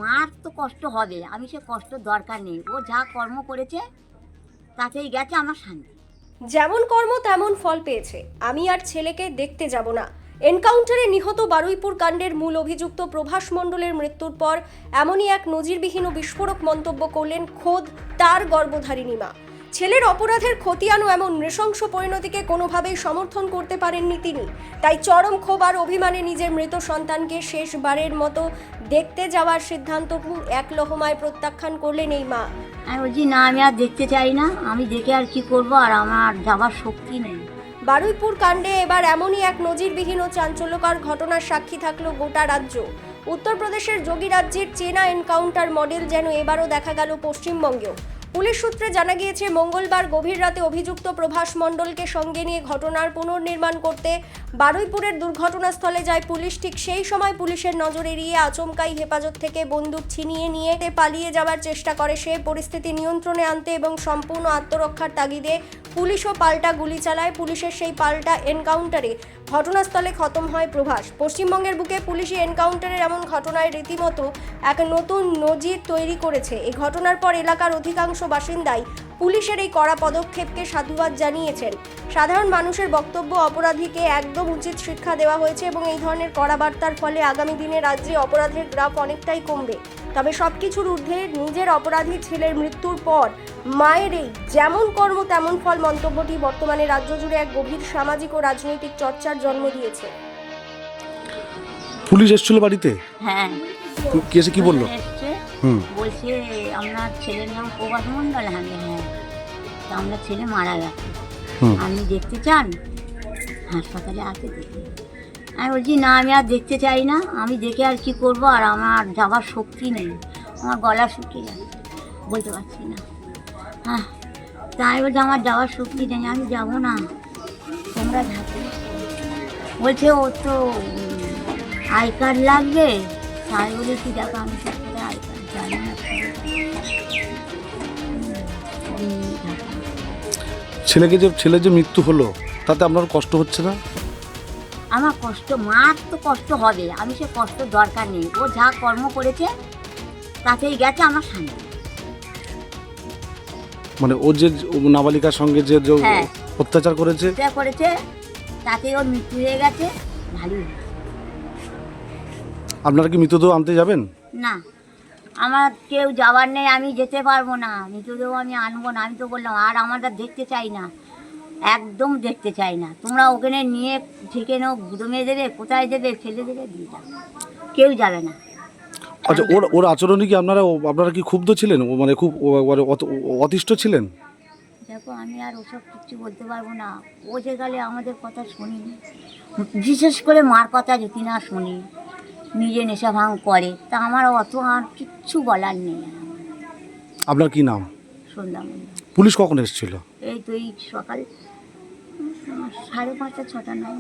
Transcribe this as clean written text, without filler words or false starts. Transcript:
মার তো কষ্ট হবে, আমি সে কষ্ট দরকার নেই। ও যা কর্ম করেছে তাতেই গেছে আমার শান্তি। যেমন কর্ম তেমন ফল পেয়েছে, আমি আর ছেলেকে দেখতে যাব না। এনকাউন্টারে নিহত বারুইপুর কাণ্ডের মূল অভিযুক্ত প্রভাস মণ্ডলের মৃত্যুর পর এমনই এক নজিরবিহীন ও বিস্ফোরক মন্তব্য করলেন খোদ তার গর্ভধারিণী মা। ছেলের অপরাধের খতিয়ান ও এমন নৃশংস পরিণতিকে কোনোভাবেই সমর্থন করতে পারেননি তিনি। তাই চরম ক্ষোভ আর অভিমানে নিজের মৃত সন্তানকে শেষবারের মতো দেখতে যাওয়ার সিদ্ধান্তকে এক লহমায় প্রত্যাখ্যান করলেন এই মা। আমি বলছি না, আমি আর দেখতে চাই না, আমি দেখে আর কি করব, আর আমার যাবার শক্তি নেই। বারুইপুর কাণ্ডে এবার এমনই এক নজিরবিহীন ও চাঞ্চল্যকর ঘটনার সাক্ষী থাকলো গোটা রাজ্য। উত্তরপ্রদেশের যোগীরাজ্যের চেনা এনকাউন্টার মডেল যেন এবারও দেখা গেল পশ্চিমবঙ্গেও। পুলিশ সূত্রে জানা গিয়েছে, মঙ্গলবার গভীর রাতে অভিযুক্ত প্রভাস মণ্ডলকে সঙ্গে নিয়ে ঘটনার পুনর্নির্মাণ করতে বারুইপুরের দুর্ঘটনাস্থলে যায় পুলিশ। ঠিক সেই সময় পুলিশের নজর এড়িয়ে আচমকাই হেফাজত থেকে বন্দুক ছিনিয়ে নিয়ে পালিয়ে যাওয়ার চেষ্টা করে সে। পরিস্থিতি নিয়ন্ত্রণে আনতে এবং সম্পূর্ণ আত্মরক্ষার তাগিদে পুলিশও পাল্টা গুলি চালায়। পুলিশের সেই পাল্টা এনকাউন্টারে ঘটনাস্থলে খতম হয় প্রভাস। পশ্চিমবঙ্গের বুকে পুলিশি এনকাউন্টারের এমন ঘটনায় রীতিমতো এক নতুন নজির তৈরি করেছে। এই ঘটনার পর এলাকার অধিকাংশ বাসিন্দাই পুলিশের এই কড়া পদক্ষেপকে সাধুবাদ জানিয়েছেন। সাধারণ মানুষের বক্তব্য, অপরাধীকে একদম উচিত শিক্ষা দেওয়া হয়েছে এবং এই ধরনের কড়া বার্তার ফলে আগামী দিনে রাজ্যে অপরাধের গ্রাফ অনেকটাই কমবে। তবে সবকিছুর ঊর্ধ্বে নিজের অপরাধী ছেলের মৃত্যুর পর মায়ের এই যেমন কর্ম তেমন ফল মন্তব্যটি বর্তমানে রাজ্য জুড়ে এক গভীর সামাজিক ও রাজনৈতিক চর্চার জন্ম দিয়েছে। পুলিশ এসেছিল বাড়িতে? হ্যাঁ, কি এসে কি বললো? এসছে, বলছে আপনার ছেলের নাম প্রভাস মণ্ডল। হ্যাঁ, তা আপনার ছেলে মারা গেছে, আপনি দেখতে চান? হাসপাতালে আছে, দেখতে। আমি বলছি না, আমি আর দেখতে চাই না, আমি দেখে আর কি করব, আর আমার যাবার শক্তি নেই, আমার গলা শুকিয়ে যাচ্ছে, বলতে পারছি না। হ্যাঁ, তা আমি বলছি আমার যাওয়ার শক্তি নেই, আমি যাব না, তোমরা থাকো। বলছে ও তো আই কার্ড লাগবে। তাই বলে কি, দেখো আমি সাথে আই কার্ড জানি না। ছেলের যে মৃত্যু হলো তাতে আপনার কষ্ট হচ্ছে না? আমার কষ্ট, মার তো কষ্ট হবে, আমি সে কষ্ট দরকার নেই। ও যা কর্ম করেছে তাতেই গেছে আমার শান্তি। মানে ও যে নাবালিকার সঙ্গে যে হ্যাঁ, অত্যাচার করেছে তাতেই ওর মৃত্যু হয়ে গেছে, ভালোই। আপনারা কি মৃতদেহ আনতে যাবেন? না, আমার কেউ যাওয়ার নেই, আমি যেতে পারবো না, মৃতদেহ আমি আনবো না। আমি তো বললাম আর আমরা দেখতে চাই না, একদম দেখতে চাই না। তোমরা ওখানে নিয়ে থেকে নাও, গুদমে দেবে, কোথায় দেবে, ফেলে দেবে, দিয়ে যাবে, কেউ যাবে না। আচ্ছা, ওর আচরণে কি আপনারা কি ক্ষুব্ধ ছিলেন? মানে খুব অতিষ্ঠ ছিলেন? দেখো, আমি আর ওসব কিছু বলতে পারবো না। ও যে গেলে আমাদের কথা শুনি, বিশেষ করে মার কথা যদি না শুনি, নিজে নেশা ভাঙ করে, তা আমার অত আর কিচ্ছু বলার নেই। আপনার কি নাম? সন্ধ্যা মন্ডল। পুলিশ কখন এসেছিল? এই তো এই সকাল 5:30 6টা 6টা নয়।